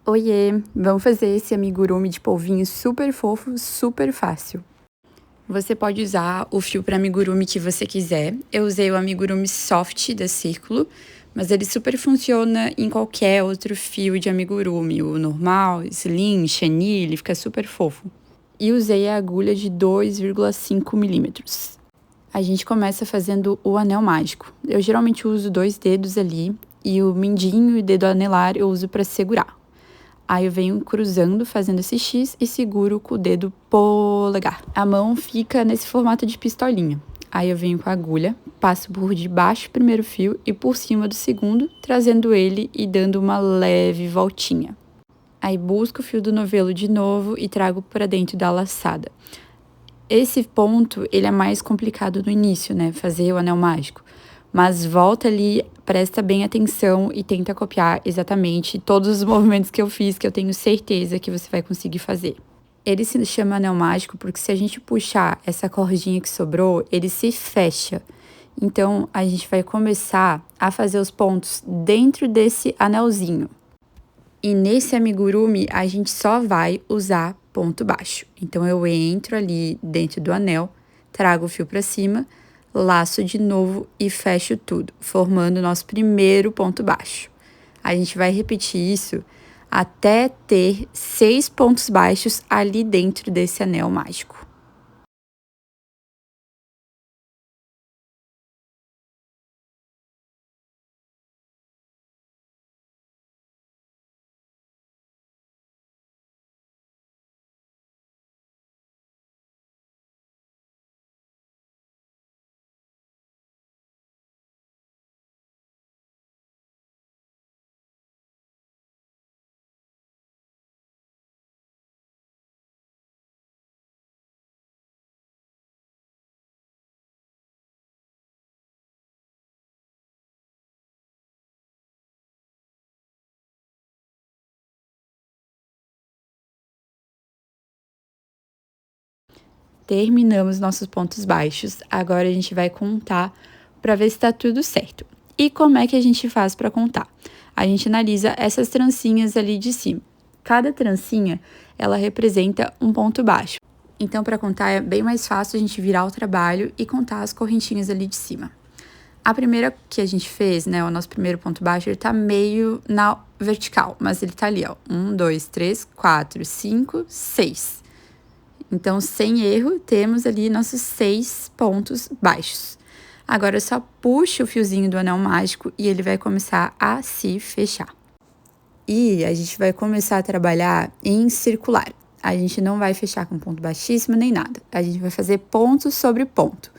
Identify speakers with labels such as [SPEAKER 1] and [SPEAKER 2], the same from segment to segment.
[SPEAKER 1] Oiê, vamos fazer esse amigurumi de polvinho super fofo, super fácil. Você pode usar o fio para amigurumi que você quiser. Eu usei o amigurumi soft da Círculo, mas ele super funciona em qualquer outro fio de amigurumi, o normal, slim, chenille, ele fica super fofo. E usei a agulha de 2,5 milímetros. A gente começa fazendo o anel mágico. Eu geralmente uso 2 dedos ali e o mindinho e o dedo anelar eu uso para segurar. Aí eu venho cruzando, fazendo esse X e seguro com o dedo polegar. A mão fica nesse formato de pistolinha. Aí eu venho com a agulha, passo por debaixo do primeiro fio e por cima do segundo, trazendo ele e dando uma leve voltinha. Aí busco o fio do novelo de novo e trago para dentro da laçada. Esse ponto, ele é mais complicado no início, né? Fazer o anel mágico. Mas volta ali, presta bem atenção e tenta copiar exatamente todos os movimentos que eu fiz, que eu tenho certeza que você vai conseguir fazer. Ele se chama anel mágico porque se a gente puxar essa cordinha que sobrou, ele se fecha. Então, a gente vai começar a fazer os pontos dentro desse anelzinho. E nesse amigurumi, a gente só vai usar ponto baixo. Então, eu entro ali dentro do anel, trago o fio para cima, laço de novo e fecho tudo, formando o nosso primeiro ponto baixo. A gente vai repetir isso até ter 6 pontos baixos ali dentro desse anel mágico. Terminamos nossos pontos baixos. Agora a gente vai contar para ver se está tudo certo. E como é que a gente faz para contar? A gente analisa essas trancinhas ali de cima. Cada trancinha, ela representa um ponto baixo. Então, para contar é bem mais fácil a gente virar o trabalho e contar as correntinhas ali de cima. A primeira que a gente fez, né, o nosso primeiro ponto baixo, ele tá meio na vertical, mas ele tá ali, ó. 1, 2, 3, 4, 5, 6. Então, sem erro, temos ali nossos 6 pontos baixos. Agora, eu só puxo o fiozinho do anel mágico e ele vai começar a se fechar. E a gente vai começar a trabalhar em circular. A gente não vai fechar com ponto baixíssimo nem nada. A gente vai fazer ponto sobre ponto.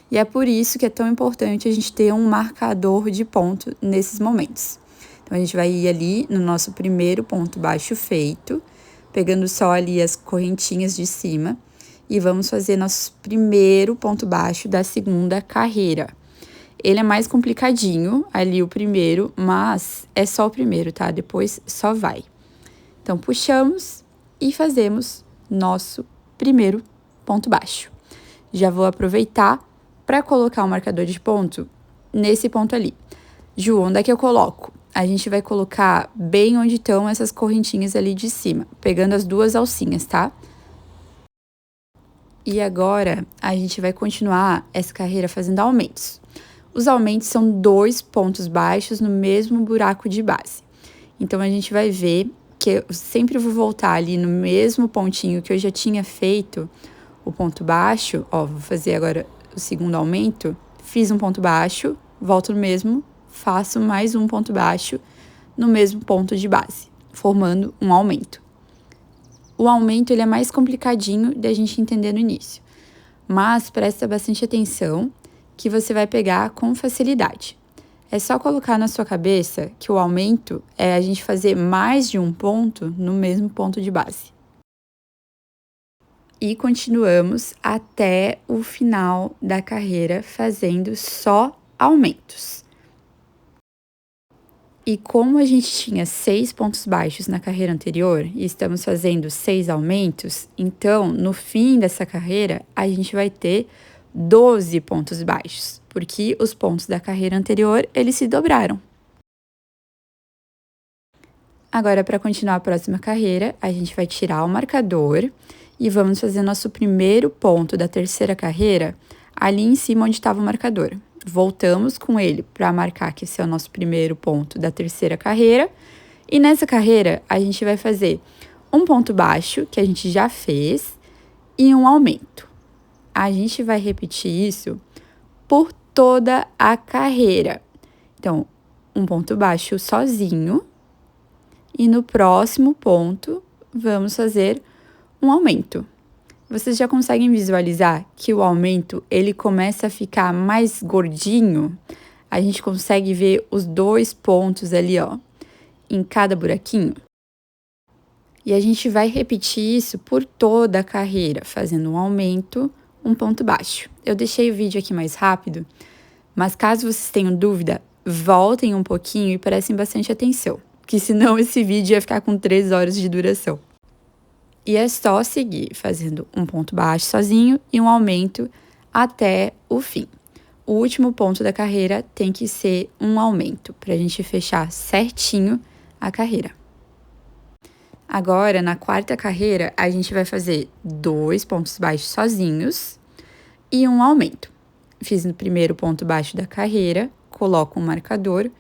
[SPEAKER 1] E é por isso que é tão importante a gente ter um marcador de ponto nesses momentos. Então, a gente vai ir ali no nosso primeiro ponto baixo feito, pegando só ali as correntinhas de cima, e vamos fazer nosso primeiro ponto baixo da segunda carreira. Ele é mais complicadinho, ali o primeiro, mas é só o primeiro, tá? Depois só vai. Então, puxamos e fazemos nosso primeiro ponto baixo. Já vou aproveitar para colocar o marcador de ponto nesse ponto ali. Ju, onde é que eu coloco? A gente vai colocar bem onde estão essas correntinhas ali de cima, pegando as duas alcinhas, tá? E agora, a gente vai continuar essa carreira fazendo aumentos. Os aumentos são 2 pontos baixos no mesmo buraco de base. Então, a gente vai ver que eu sempre vou voltar ali no mesmo pontinho que eu já tinha feito o ponto baixo. Ó, vou fazer agora o segundo aumento. Fiz um ponto baixo, volto no mesmo, faço mais um ponto baixo no mesmo ponto de base, formando um aumento. O aumento ele é mais complicadinho da gente entender no início, mas presta bastante atenção que você vai pegar com facilidade. É só colocar na sua cabeça que o aumento é a gente fazer mais de um ponto no mesmo ponto de base. E continuamos até o final da carreira fazendo só aumentos. E como a gente tinha 6 pontos baixos na carreira anterior e estamos fazendo 6 aumentos, então no fim dessa carreira a gente vai ter 12 pontos baixos, porque os pontos da carreira anterior eles se dobraram. Agora, para continuar a próxima carreira, a gente vai tirar o marcador e vamos fazer nosso primeiro ponto da terceira carreira ali em cima onde estava o marcador. Voltamos com ele para marcar que esse é o nosso primeiro ponto da terceira carreira. E nessa carreira, a gente vai fazer um ponto baixo, que a gente já fez, e um aumento. A gente vai repetir isso por toda a carreira. Então, um ponto baixo sozinho, e no próximo ponto, vamos fazer um aumento. Vocês já conseguem visualizar que o aumento, ele começa a ficar mais gordinho? A gente consegue ver os 2 pontos ali, ó, em cada buraquinho? E a gente vai repetir isso por toda a carreira, fazendo um aumento, um ponto baixo. Eu deixei o vídeo aqui mais rápido, mas caso vocês tenham dúvida, voltem um pouquinho e prestem bastante atenção, que senão esse vídeo ia ficar com 3 horas de duração. E é só seguir fazendo um ponto baixo sozinho e um aumento até o fim. O último ponto da carreira tem que ser um aumento, para a gente fechar certinho a carreira. Agora, na quarta carreira, a gente vai fazer 2 pontos baixos sozinhos e um aumento. Fiz no primeiro ponto baixo da carreira, coloco um marcador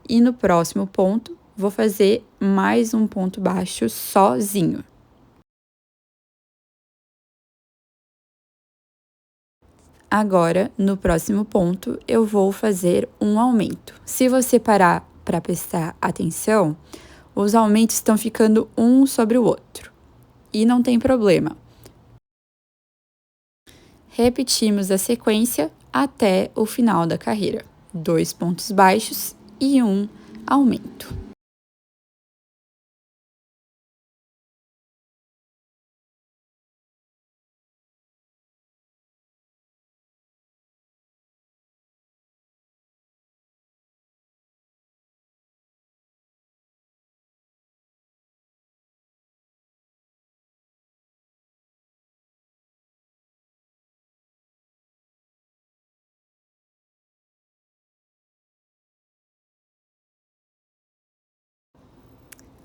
[SPEAKER 1] e no próximo ponto vou fazer mais um ponto baixo sozinho. Agora, no próximo ponto, eu vou fazer um aumento. Se você parar para prestar atenção, os aumentos estão ficando um sobre o outro. E não tem problema. Repetimos a sequência até o final da carreira. 2 pontos baixos e um aumento.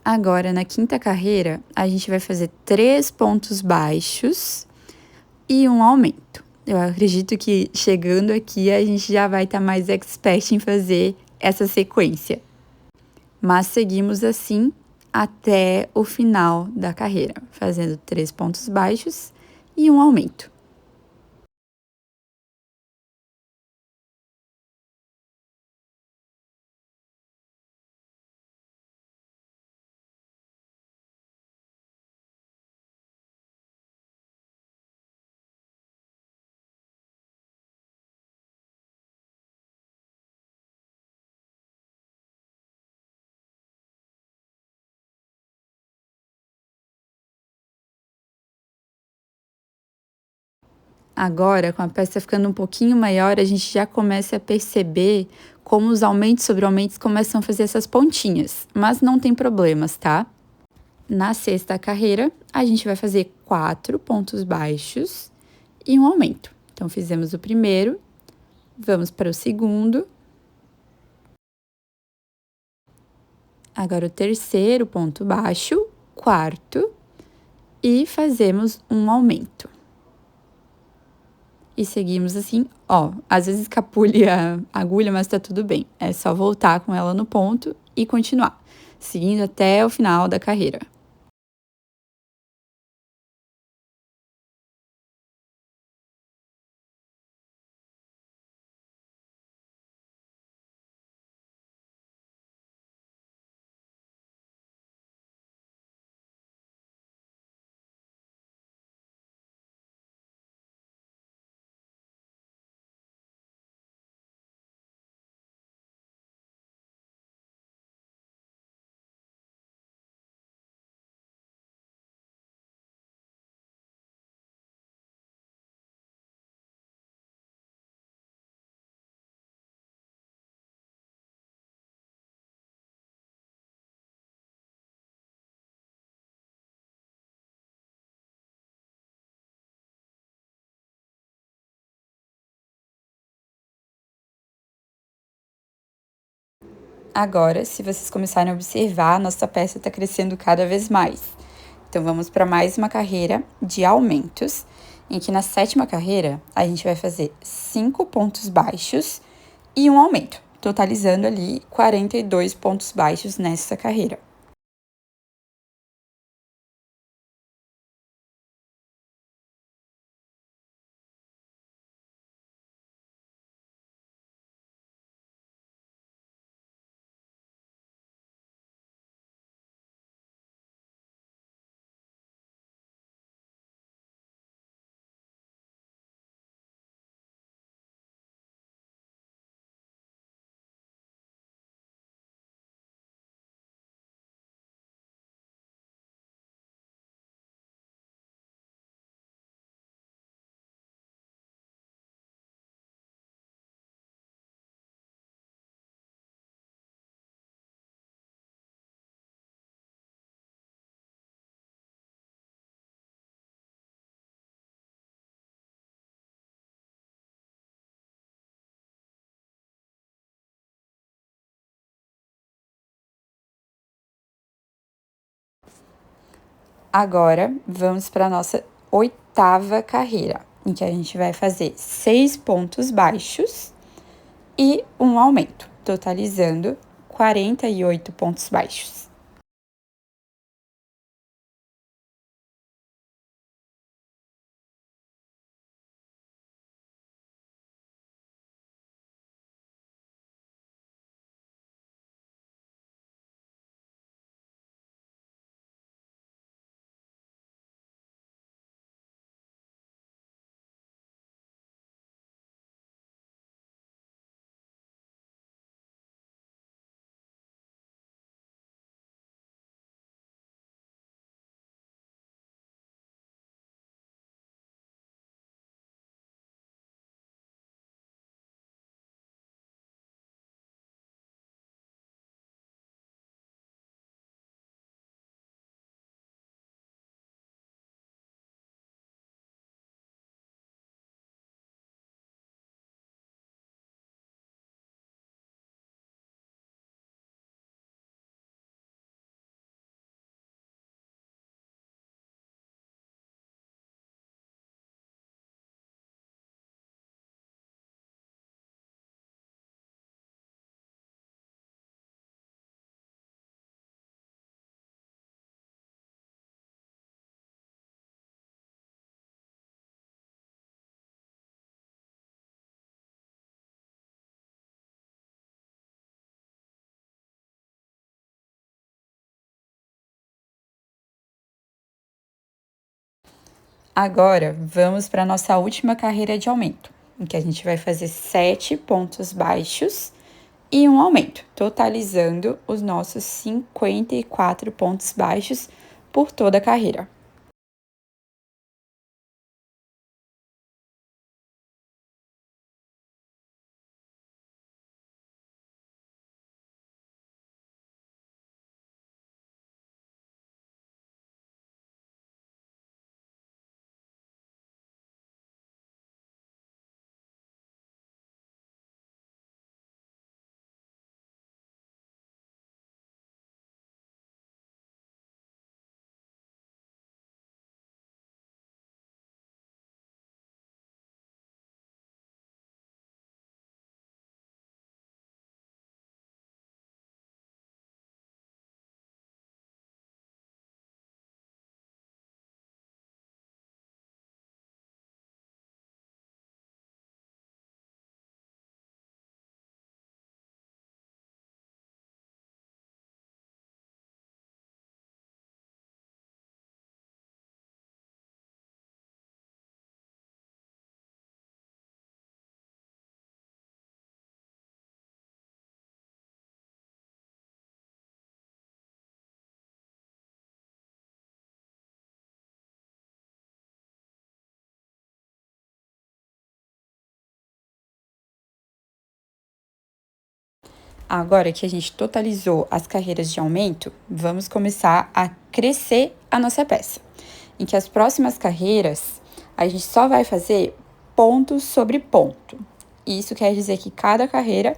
[SPEAKER 1] Agora, na quinta carreira, a gente vai fazer 3 pontos baixos e um aumento. Eu acredito que chegando aqui a gente já vai estar mais expert em fazer essa sequência. Mas seguimos assim até o final da carreira, fazendo 3 pontos baixos e um aumento. Agora, com a peça ficando um pouquinho maior, a gente já começa a perceber como os aumentos sobre aumentos começam a fazer essas pontinhas, mas não tem problemas, tá? Na sexta carreira, a gente vai fazer 4 pontos baixos e um aumento. Então, fizemos o primeiro, vamos para o segundo. Agora, o terceiro ponto baixo, quarto, e fazemos um aumento. E seguimos assim, ó, às vezes escapule a agulha, mas tá tudo bem. É só voltar com ela no ponto e continuar, seguindo até o final da carreira. Agora, se vocês começarem a observar, a nossa peça está crescendo cada vez mais. Então, vamos para mais uma carreira de aumentos, em que na 7ª carreira, a gente vai fazer 5 pontos baixos e um aumento, totalizando ali 42 pontos baixos nessa carreira. Agora, vamos para a nossa 8ª carreira, em que a gente vai fazer 6 pontos baixos e um aumento, totalizando 48 pontos baixos. Agora, vamos para a nossa última carreira de aumento, em que a gente vai fazer 7 pontos baixos e um aumento, totalizando os nossos 54 pontos baixos por toda a carreira. Agora que a gente totalizou as carreiras de aumento, vamos começar a crescer a nossa peça. Em que as próximas carreiras, a gente só vai fazer ponto sobre ponto. Isso quer dizer que cada carreira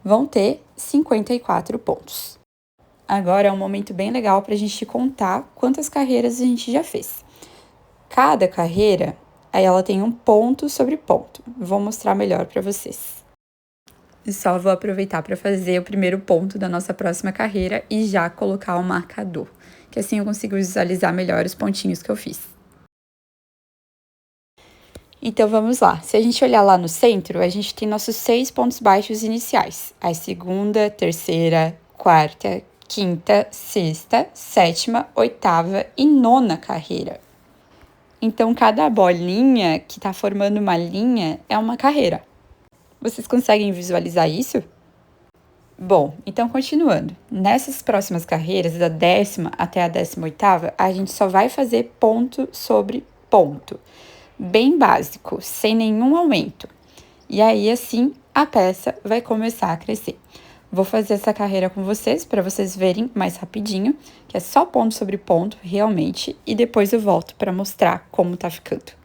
[SPEAKER 1] vão ter 54 pontos. Agora é um momento bem legal para a gente contar quantas carreiras a gente já fez. Cada carreira, aí ela tem um ponto sobre ponto. Vou mostrar melhor para vocês. E só vou aproveitar para fazer o primeiro ponto da nossa próxima carreira e já colocar o marcador, que assim eu consigo visualizar melhor os pontinhos que eu fiz. Então vamos lá. Se a gente olhar lá no centro, a gente tem nossos 6 pontos baixos iniciais. A segunda, terceira, quarta, quinta, sexta, sétima, oitava e nona carreira. Então, cada bolinha que está formando uma linha é uma carreira. Vocês conseguem visualizar isso? Bom, então continuando. Nessas próximas carreiras, da 10ª até a 18ª, a gente só vai fazer ponto sobre ponto. Bem básico, sem nenhum aumento. E aí, assim, a peça vai começar a crescer. Vou fazer essa carreira com vocês, para vocês verem mais rapidinho, que é só ponto sobre ponto, realmente, e depois eu volto para mostrar como tá ficando.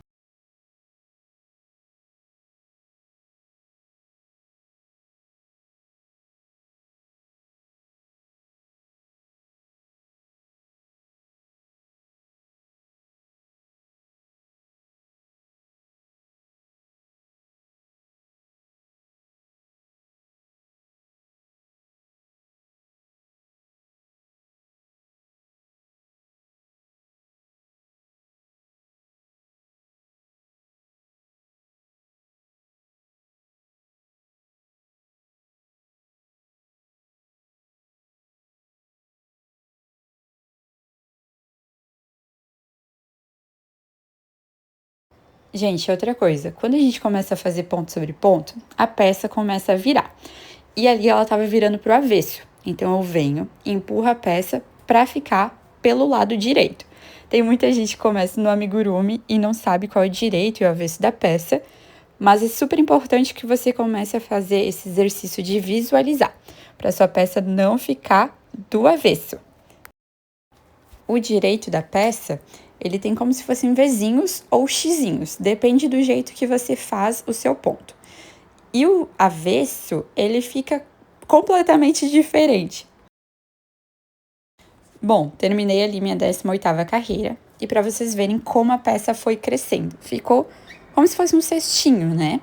[SPEAKER 1] Gente, outra coisa, quando a gente começa a fazer ponto sobre ponto, a peça começa a virar. E ali ela estava virando para o avesso. Então eu venho e empurro a peça para ficar pelo lado direito. Tem muita gente que começa no amigurumi e não sabe qual é o direito e o avesso da peça, mas é super importante que você comece a fazer esse exercício de visualizar, para sua peça não ficar do avesso. O direito da peça, ele tem como se fossem vezinhos ou xizinhos, depende do jeito que você faz o seu ponto. E o avesso, ele fica completamente diferente. Bom, terminei ali minha 18ª carreira, e para vocês verem como a peça foi crescendo. Ficou como se fosse um cestinho, né?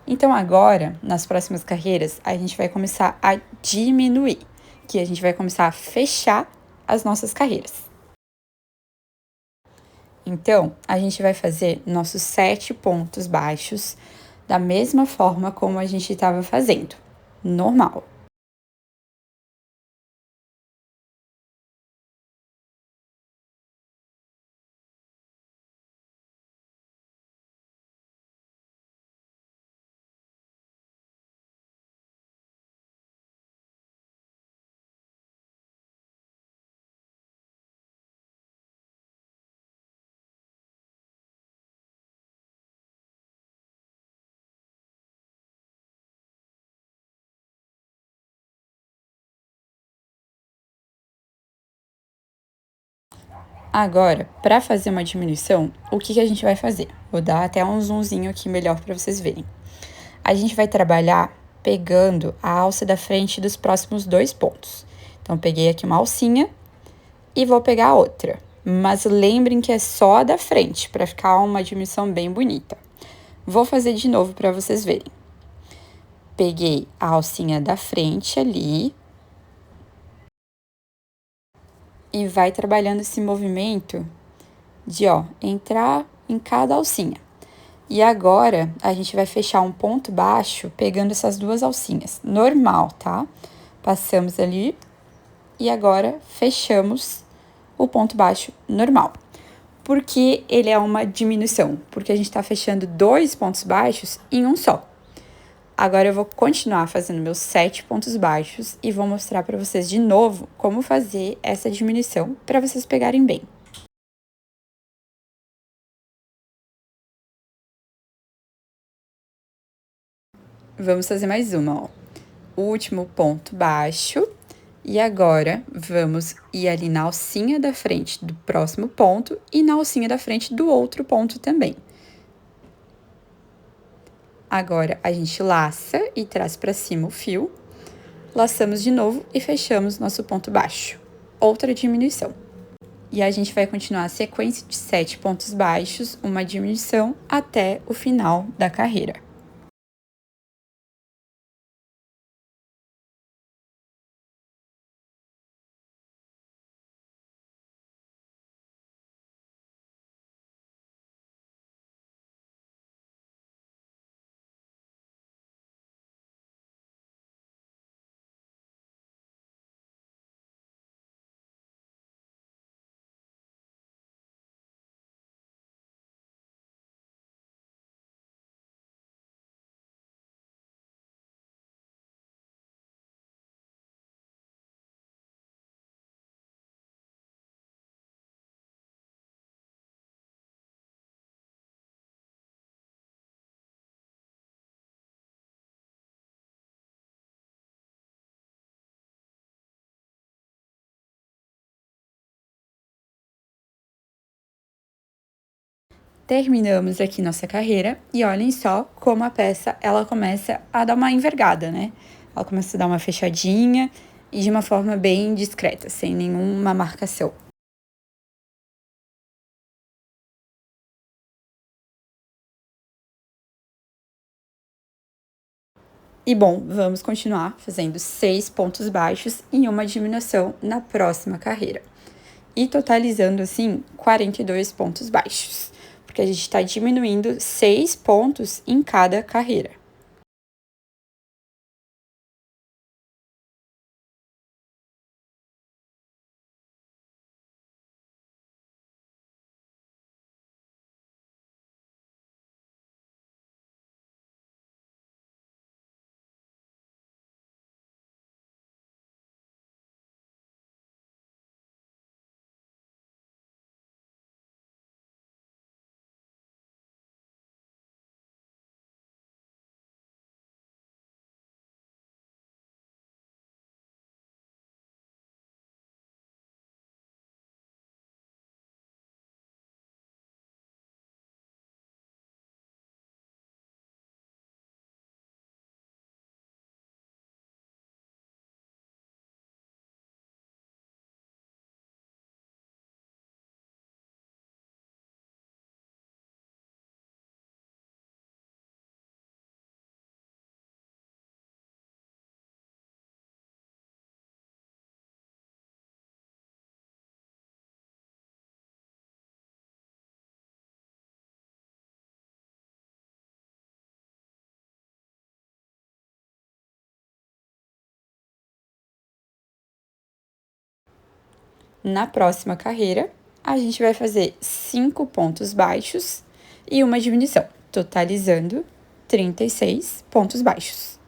[SPEAKER 1] Então agora, nas próximas carreiras, a gente vai começar a diminuir, que a gente vai começar a fechar as nossas carreiras. Então, a gente vai fazer nossos 7 pontos baixos da mesma forma como a gente estava fazendo, normal. Agora, para fazer uma diminuição, o que a gente vai fazer? Vou dar até um zoomzinho aqui melhor para vocês verem. A gente vai trabalhar pegando a alça da frente dos próximos 2 pontos. Então, peguei aqui uma alcinha e vou pegar a outra. Mas lembrem que é só a da frente, para ficar uma diminuição bem bonita. Vou fazer de novo para vocês verem. Peguei a alcinha da frente ali, e vai trabalhando esse movimento de, ó, entrar em cada alcinha. E agora, a gente vai fechar um ponto baixo pegando essas 2 alcinhas. Normal, tá? Passamos ali e agora fechamos o ponto baixo normal. Por que ele é uma diminuição? Porque a gente tá fechando 2 pontos baixos em um só. Agora eu vou continuar fazendo meus 7 pontos baixos e vou mostrar para vocês de novo como fazer essa diminuição para vocês pegarem bem. Vamos fazer mais uma, ó. O último ponto baixo e agora vamos ir ali na alcinha da frente do próximo ponto e na alcinha da frente do outro ponto também. Agora, a gente laça e traz para cima o fio. laçamos de novo e fechamos nosso ponto baixo. Outra diminuição. E a gente vai continuar a sequência de 7 pontos baixos, uma diminuição, até o final da carreira. Terminamos aqui nossa carreira e olhem só como a peça ela começa a dar uma envergada, né? Ela começa a dar uma fechadinha e de uma forma bem discreta, sem nenhuma marcação. E bom, vamos continuar fazendo 6 pontos baixos e uma diminuição na próxima carreira. E totalizando assim 42 pontos baixos, porque a gente está diminuindo 6 pontos em cada carreira. Na próxima carreira, a gente vai fazer 5 pontos baixos e uma diminuição, totalizando 36 pontos baixos.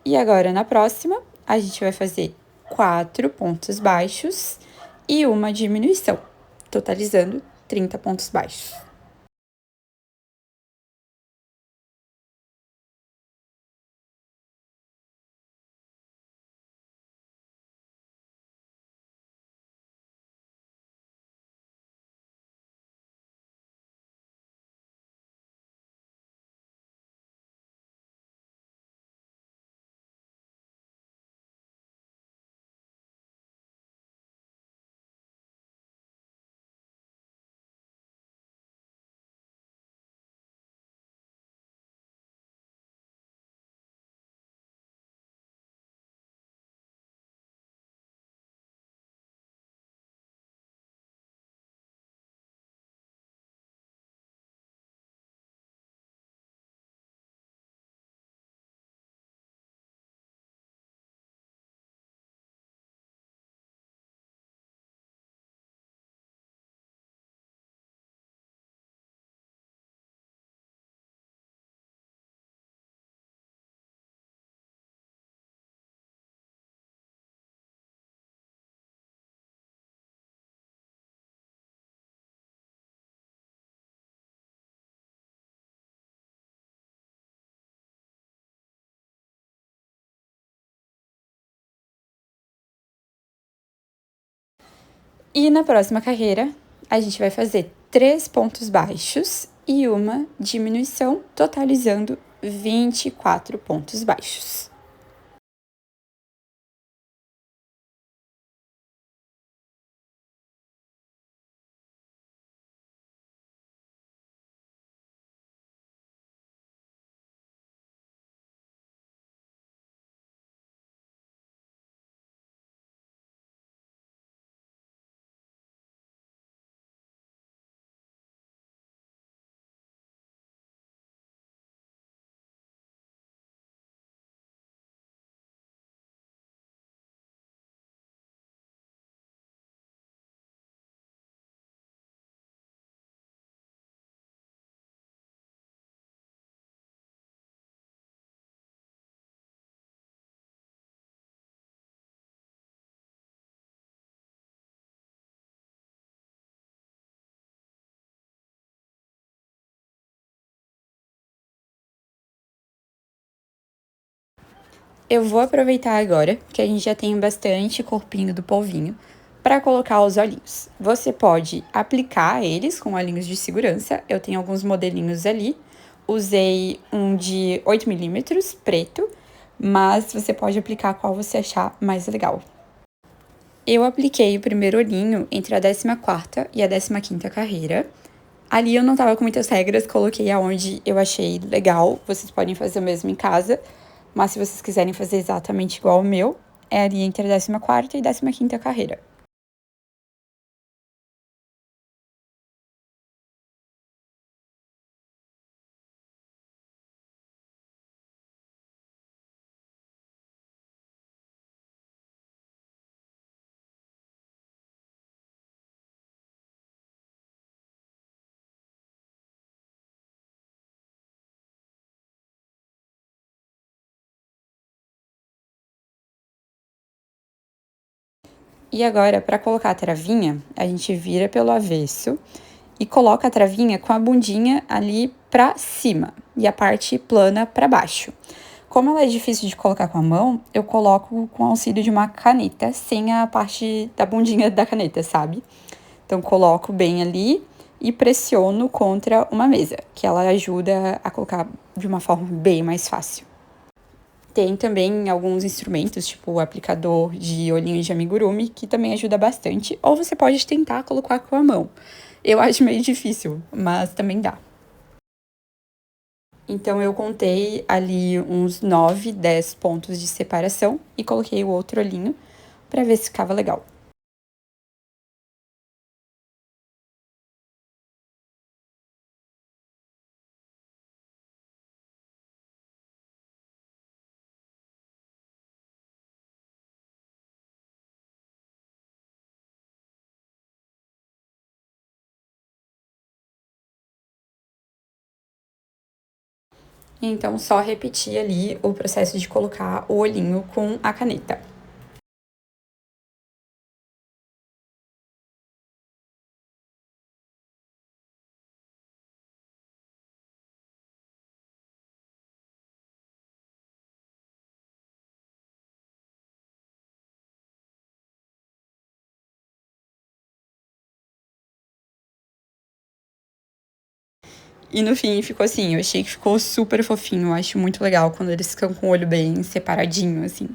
[SPEAKER 1] E agora, na próxima, a gente vai fazer 4 pontos baixos e uma diminuição, totalizando 30 pontos baixos. E na próxima carreira, a gente vai fazer 3 pontos baixos e uma diminuição, totalizando 24 pontos baixos. Eu vou aproveitar agora que a gente já tem bastante corpinho do polvinho para colocar os olhinhos. Você pode aplicar eles com olhinhos de segurança. Eu tenho alguns modelinhos ali. Usei um de 8 milímetros preto, mas você pode aplicar qual você achar mais legal. Eu apliquei o primeiro olhinho entre a 14ª e a 15ª carreira. Ali eu não tava com muitas regras, coloquei aonde eu achei legal. Vocês podem fazer o mesmo em casa, mas se vocês quiserem fazer exatamente igual o meu, é ali entre a 14ª e 15ª carreira. E agora, para colocar a travinha, a gente vira pelo avesso e coloca a travinha com a bundinha ali pra cima e a parte plana para baixo. Como ela é difícil de colocar com a mão, eu coloco com o auxílio de uma caneta, sem a parte da bundinha da caneta, sabe? Então, coloco bem ali e pressiono contra uma mesa, que ela ajuda a colocar de uma forma bem mais fácil. Tem também alguns instrumentos, tipo o aplicador de olhinhos de amigurumi, que também ajuda bastante. Ou você pode tentar colocar com a mão. Eu acho meio difícil, mas também dá. Então eu contei ali uns 9, 10 pontos de separação e coloquei o outro olhinho para ver se ficava legal. Então só repetir ali o processo de colocar o olhinho com a caneta. E no fim ficou assim, eu achei que ficou super fofinho, eu acho muito legal quando eles ficam com o olho bem separadinho, assim.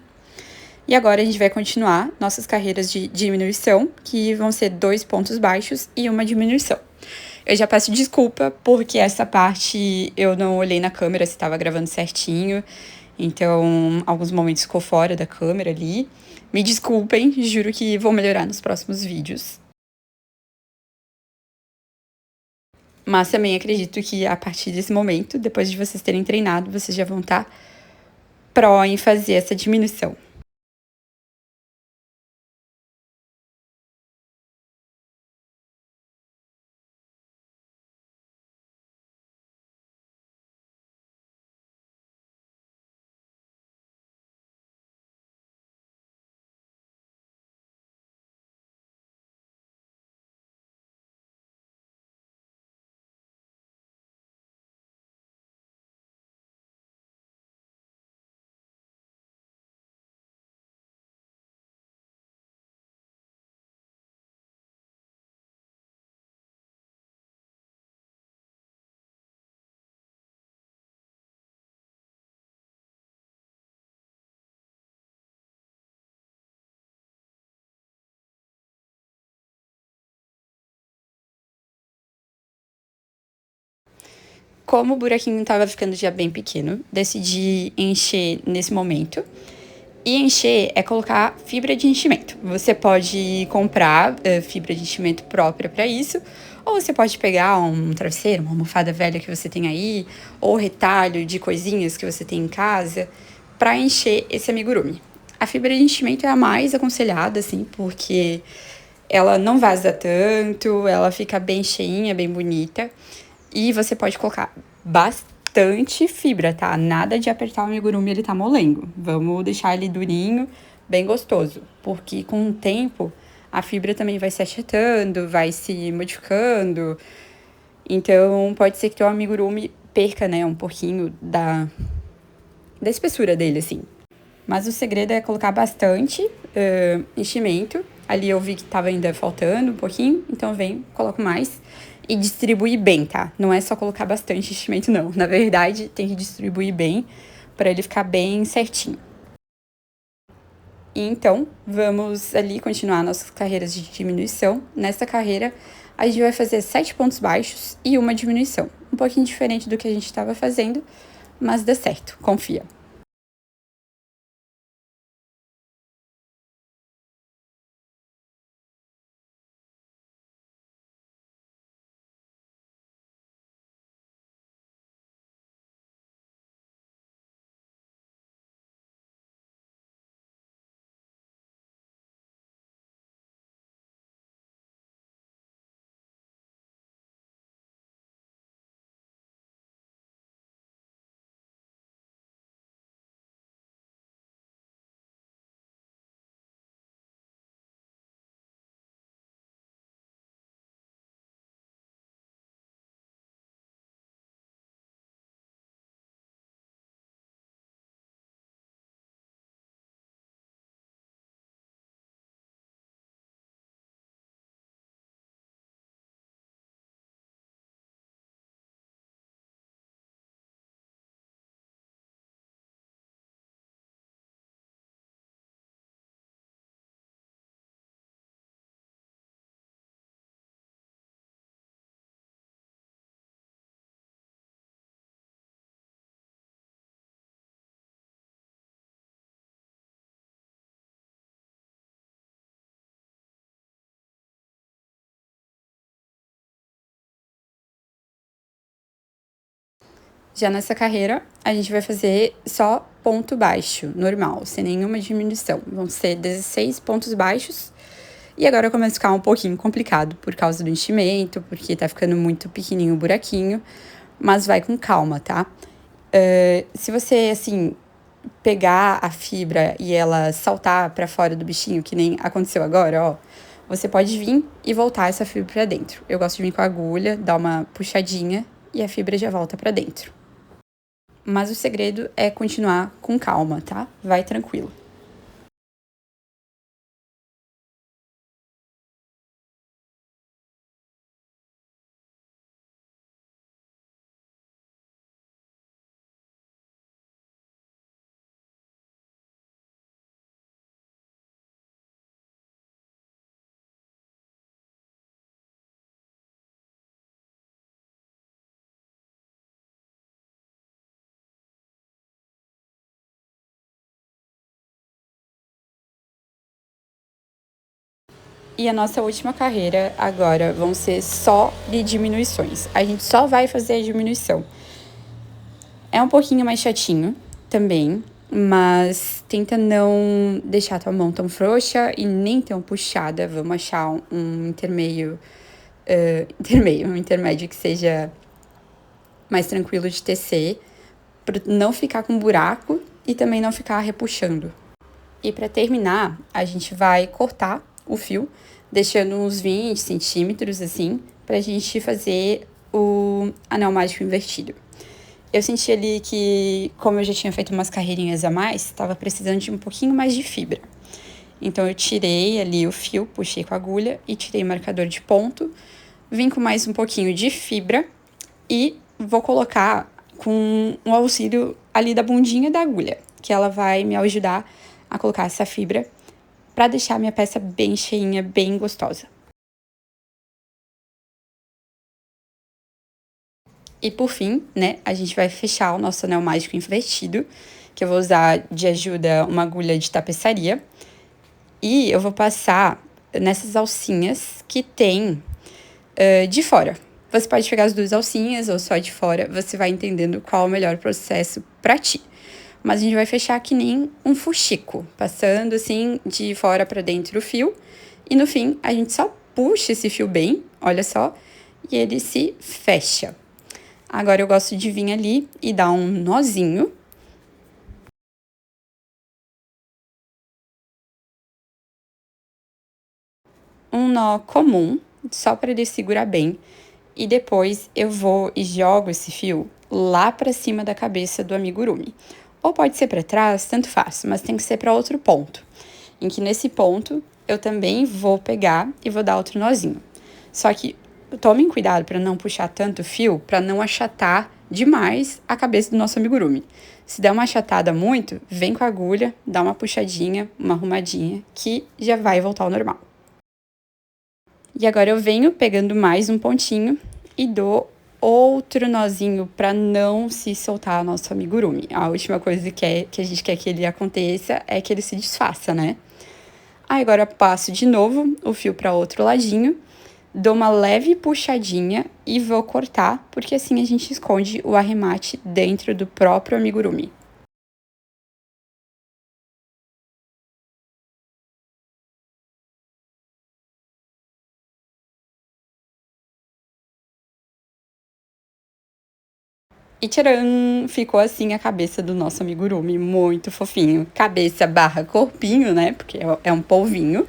[SPEAKER 1] E agora a gente vai continuar nossas carreiras de diminuição, que vão ser 2 pontos baixos e uma diminuição. Eu já peço desculpa, porque essa parte eu não olhei na câmera se estava gravando certinho, então alguns momentos ficou fora da câmera ali. Me desculpem, juro que vou melhorar nos próximos vídeos. Mas também acredito que a partir desse momento, depois de vocês terem treinado, vocês já vão estar pró em fazer essa diminuição. como o buraquinho tava ficando já bem pequeno, decidi encher nesse momento. E encher é colocar fibra de enchimento. Você pode comprar fibra de enchimento própria para isso, ou você pode pegar um travesseiro, uma almofada velha que você tem aí, ou retalho de coisinhas que você tem em casa, para encher esse amigurumi. A fibra de enchimento é a mais aconselhada, assim, porque ela não vaza tanto, ela fica bem cheinha, bem bonita. E você pode colocar bastante fibra, tá? Nada de apertar o amigurumi, ele tá molengo. Vamos deixar ele durinho, bem gostoso. Porque com o tempo, a fibra também vai se achatando, vai se modificando. Então, pode ser que teu amigurumi perca, né, um pouquinho da espessura dele, assim. Mas o segredo é colocar bastante enchimento. Ali eu vi que tava ainda faltando um pouquinho, então vem, coloco mais. E distribuir bem, tá? Não é só colocar bastante enchimento, não. Na verdade, tem que distribuir bem para ele ficar bem certinho. E então, vamos ali continuar nossas carreiras de diminuição. Nessa carreira, a gente vai fazer 7 pontos baixos e uma diminuição. Um pouquinho diferente do que a gente estava fazendo, mas dá certo, confia. Já nessa carreira, a gente vai fazer só ponto baixo, normal, sem nenhuma diminuição. Vão ser 16 pontos baixos. E agora começa a ficar um pouquinho complicado por causa do enchimento, porque tá ficando muito pequenininho o buraquinho. Mas vai com calma, tá? Se você, assim, pegar a fibra e ela saltar para fora do bichinho, que nem aconteceu agora, ó, você pode vir e voltar essa fibra para dentro. Eu gosto de vir com a agulha, dar uma puxadinha e a fibra já volta para dentro. Mas o segredo é continuar com calma, tá? Vai tranquilo. E a nossa última carreira agora vão ser só de diminuições. A gente só vai fazer a diminuição. É um pouquinho mais chatinho também, mas tenta não deixar a tua mão tão frouxa e nem tão puxada. Vamos achar um intermeio, um intermédio que seja mais tranquilo de tecer, para não ficar com buraco e também não ficar repuxando. E para terminar, a gente vai cortar o fio, deixando uns 20 centímetros assim, pra gente fazer o anel mágico invertido. Eu senti ali que, como eu já tinha feito umas carreirinhas a mais, estava precisando de um pouquinho mais de fibra. Então eu tirei ali o fio, puxei com a agulha e tirei o marcador de ponto, vim com mais um pouquinho de fibra e vou colocar com o auxílio ali da bundinha da agulha, que ela vai me ajudar a colocar essa fibra para deixar minha peça bem cheinha, bem gostosa. E por fim, né, a gente vai fechar o nosso anel mágico invertido, que eu vou usar de ajuda uma agulha de tapeçaria. E eu vou passar nessas alcinhas que tem de fora. Você pode pegar as duas alcinhas ou só de fora, você vai entendendo qual é o melhor processo para ti. Mas a gente vai fechar que nem um fuxico, passando assim de fora para dentro o fio. E no fim, a gente só puxa esse fio bem, olha só, e ele se fecha. Agora eu gosto de vir ali e dar um nozinho. Um nó comum, só para ele segurar bem. E depois eu vou e jogo esse fio lá para cima da cabeça do amigurumi. Ou pode ser para trás, tanto faz, mas tem que ser para outro ponto. Em que nesse ponto eu também vou pegar e vou dar outro nozinho. Só que tomem cuidado para não puxar tanto fio, para não achatar demais a cabeça do nosso amigurumi. Se der uma achatada muito, vem com a agulha, dá uma puxadinha, uma arrumadinha, que já vai voltar ao normal. E agora eu venho pegando mais um pontinho e dou outro nozinho para não se soltar nosso amigurumi. A última coisa que a gente quer que ele aconteça é que ele se desfaça, né? Aí agora eu passo de novo o fio para outro ladinho, dou uma leve puxadinha e vou cortar, porque assim a gente esconde o arremate dentro do próprio amigurumi. E tcharam! Ficou assim a cabeça do nosso amigurumi, muito fofinho. Cabeça barra corpinho, né? Porque é um polvinho.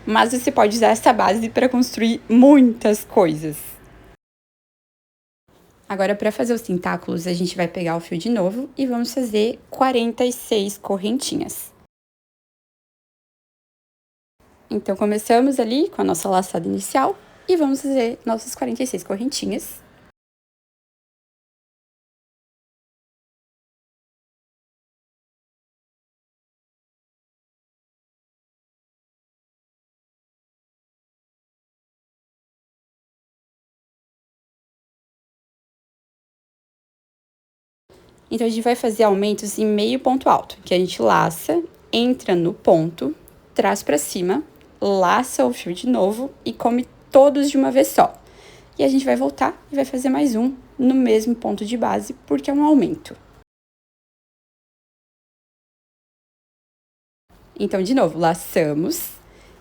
[SPEAKER 1] Mas você pode usar essa base para construir muitas coisas. Agora, para fazer os tentáculos, a gente vai pegar o fio de novo e vamos fazer 46 correntinhas. Então, começamos ali com a nossa laçada inicial e vamos fazer nossas 46 correntinhas. Então, a gente vai fazer aumentos em meio ponto alto, que a gente laça, entra no ponto, traz para cima, laça o fio de novo e come todos de uma vez só. E a gente vai voltar e vai fazer mais um no mesmo ponto de base, porque é um aumento. Então, de novo, laçamos,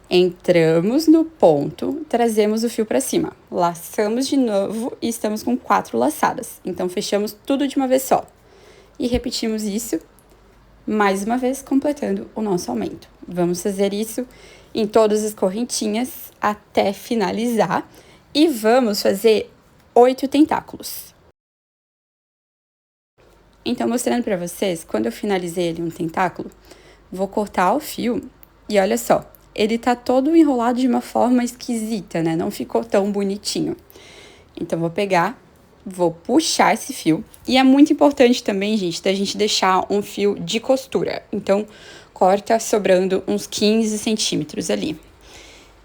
[SPEAKER 1] entramos no ponto, trazemos o fio para cima. Laçamos de novo e estamos com 4 laçadas. Então, fechamos tudo de uma vez só. E repetimos isso mais uma vez, completando o nosso aumento. Vamos fazer isso em todas as correntinhas até finalizar. E vamos fazer 8 tentáculos. Então, mostrando para vocês, quando eu finalizei ali um tentáculo, vou cortar o fio e olha só, ele tá todo enrolado de uma forma esquisita, né? Não ficou tão bonitinho. Então, vou pegar, vou puxar esse fio. E é muito importante também, gente, da gente deixar um fio de costura. Então, corta sobrando uns 15 centímetros ali.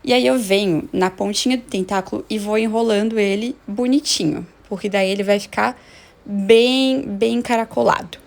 [SPEAKER 1] E aí, eu venho na pontinha do tentáculo e vou enrolando ele bonitinho. Porque daí ele vai ficar bem encaracolado.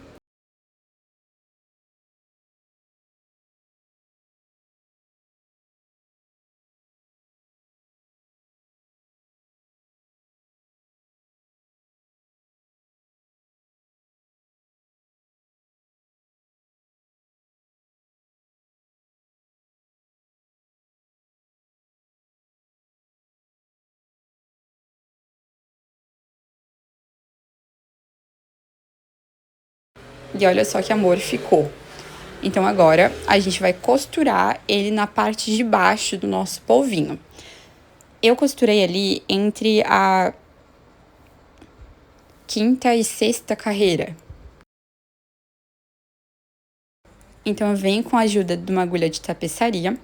[SPEAKER 1] E olha só que amor ficou. Então, agora, a gente vai costurar ele na parte de baixo do nosso polvinho. Eu costurei ali entre a quinta e sexta carreira. Então, eu venho com a ajuda de uma agulha de tapeçaria,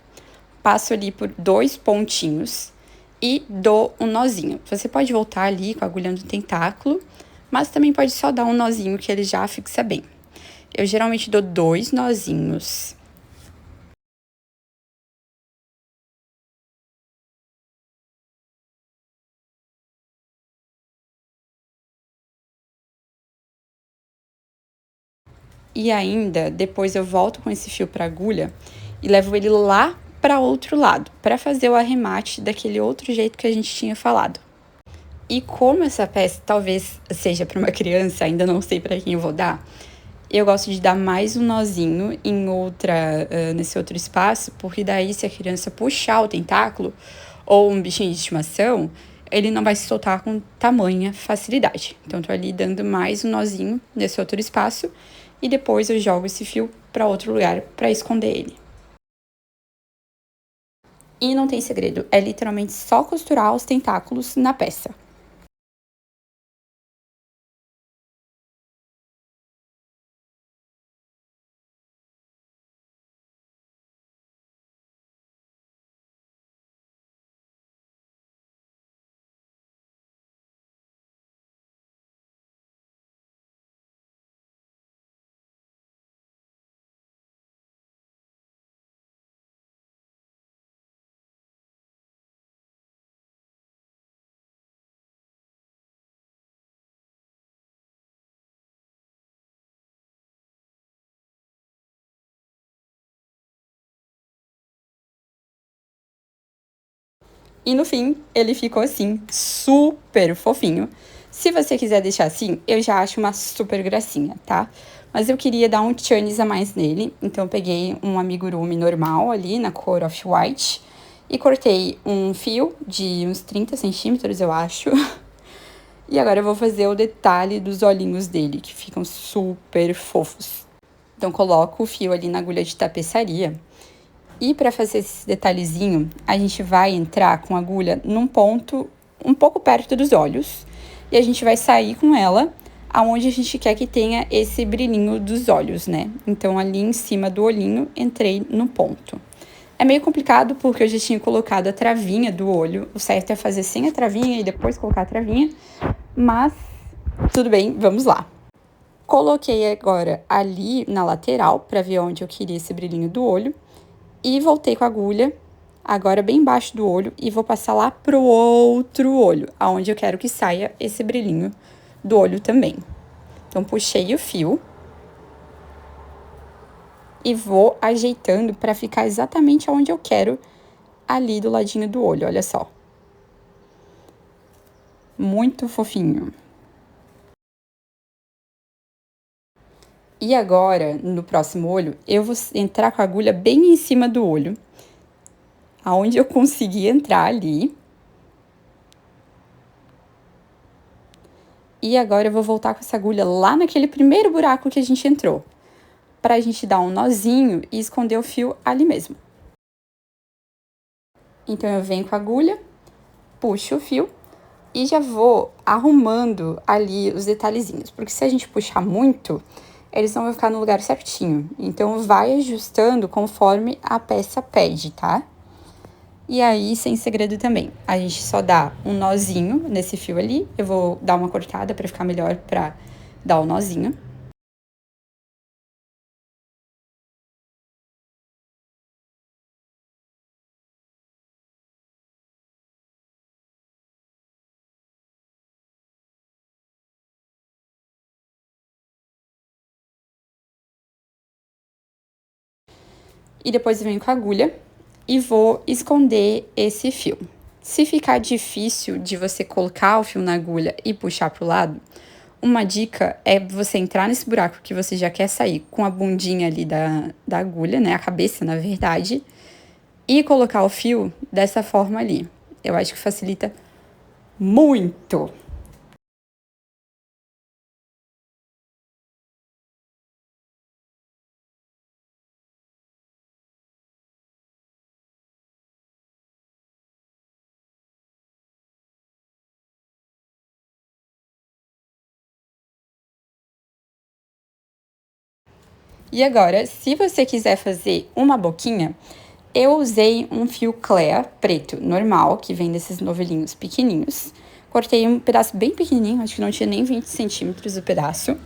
[SPEAKER 1] passo ali por 2 pontinhos e dou um nozinho. Você pode voltar ali com a agulha no tentáculo, mas também pode só dar um nozinho que ele já fixa bem. Eu geralmente dou 2 nozinhos. E ainda, depois eu volto com esse fio pra agulha e levo ele lá para outro lado, para fazer o arremate daquele outro jeito que a gente tinha falado. E como essa peça talvez seja para uma criança, ainda não sei para quem eu vou dar, eu gosto de dar mais um nozinho nesse outro espaço, porque daí se a criança puxar o tentáculo ou um bichinho de estimação, ele não vai se soltar com tamanha facilidade. Então, tô ali dando mais um nozinho nesse outro espaço e depois eu jogo esse fio para outro lugar para esconder ele. E não tem segredo, é literalmente só costurar os tentáculos na peça. E no fim, ele ficou assim, super fofinho. Se você quiser deixar assim, eu já acho uma super gracinha, tá? Mas eu queria dar um tchanes a mais nele, então eu peguei um amigurumi normal ali, na cor off-white, e cortei um fio de uns 30 centímetros, eu acho. E agora eu vou fazer o detalhe dos olhinhos dele, que ficam super fofos. Então coloco o fio ali na agulha de tapeçaria. E para fazer esse detalhezinho, a gente vai entrar com a agulha num ponto um pouco perto dos olhos. E a gente vai sair com ela aonde a gente quer que tenha esse brilhinho dos olhos, né? Então, ali em cima do olhinho, entrei no ponto. É meio complicado porque eu já tinha colocado a travinha do olho. O certo é fazer sem a travinha e depois colocar a travinha. Mas, tudo bem, vamos lá. Coloquei agora ali na lateral para ver onde eu queria esse brilhinho do olho. E voltei com a agulha, agora bem embaixo do olho, e vou passar lá pro outro olho, aonde eu quero que saia esse brilhinho do olho também. Então, puxei o fio e vou ajeitando para ficar exatamente onde eu quero, ali do ladinho do olho, olha só. Muito fofinho. E agora, no próximo olho, eu vou entrar com a agulha bem em cima do olho, aonde eu consegui entrar ali. E agora eu vou voltar com essa agulha lá naquele primeiro buraco que a gente entrou, pra gente dar um nozinho e esconder o fio ali mesmo. Então eu venho com a agulha, puxo o fio e já vou arrumando ali os detalhezinhos, porque se a gente puxar muito, eles não vão ficar no lugar certinho. Então vai ajustando conforme a peça pede, tá? E aí, sem segredo também, a gente só dá um nozinho nesse fio ali. Eu vou dar uma cortada pra ficar melhor pra dar o nozinho. E depois eu venho com a agulha e vou esconder esse fio. Se ficar difícil de você colocar o fio na agulha e puxar pro lado, uma dica é você entrar nesse buraco que você já quer sair com a bundinha ali da agulha, né? A cabeça, na verdade, e colocar o fio dessa forma ali. Eu acho que facilita muito. E agora, se você quiser fazer uma boquinha, eu usei um fio Clea preto normal, que vem desses novelinhos pequenininhos. Cortei um pedaço bem pequenininho, acho que não tinha nem 20 centímetros o pedaço.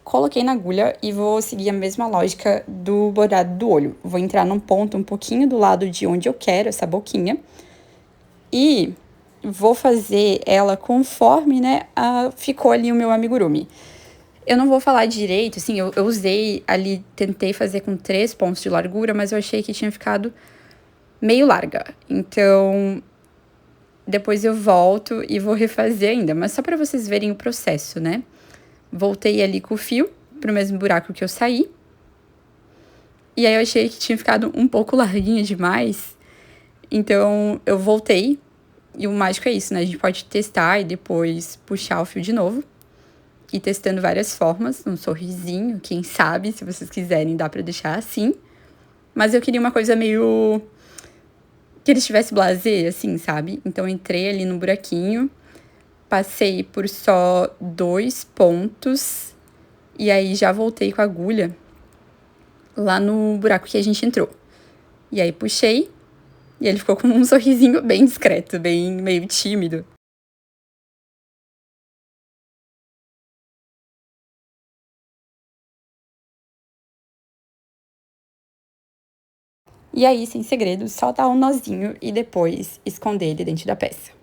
[SPEAKER 1] Coloquei na agulha e vou seguir a mesma lógica do bordado do olho. Vou entrar num ponto um pouquinho do lado de onde eu quero essa boquinha. E vou fazer ela conforme, né, ficou ali o meu amigurumi. Eu não vou falar direito, assim, eu usei ali, tentei fazer com 3 pontos de largura, mas eu achei que tinha ficado meio larga. Então, depois eu volto e vou refazer ainda, mas só para vocês verem o processo, né? Voltei ali com o fio pro mesmo buraco que eu saí. E aí eu achei que tinha ficado um pouco larguinha demais. Então eu voltei. E o mágico é isso, né? A gente pode testar e depois puxar o fio de novo. E testando várias formas, um sorrisinho, quem sabe, se vocês quiserem, dá pra deixar assim. Mas eu queria uma coisa meio que ele estivesse blasé, assim, sabe? Então entrei ali no buraquinho, passei por só 2 pontos e aí já voltei com a agulha lá no buraco que a gente entrou. E aí puxei e ele ficou com um sorrisinho bem discreto, bem meio tímido. E aí, sem segredo, só dar um nozinho e depois esconder ele dentro da peça.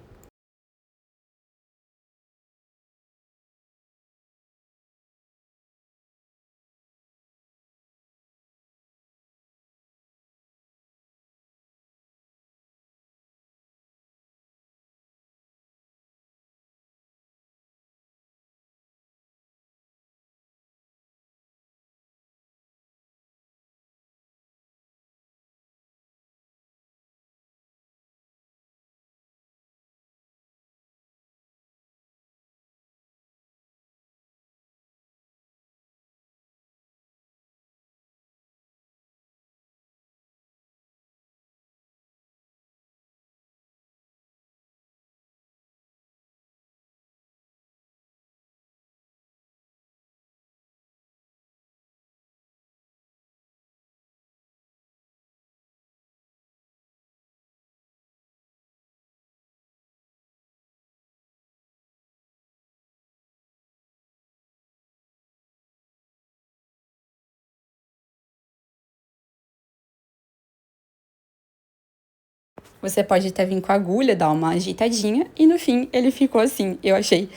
[SPEAKER 1] Você pode até vir com a agulha, dar uma ajeitadinha e no fim ele ficou assim. Eu achei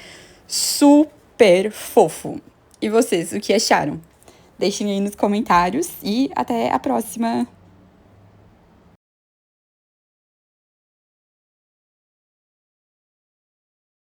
[SPEAKER 1] super fofo. E vocês, o que acharam? Deixem aí nos comentários e até a próxima!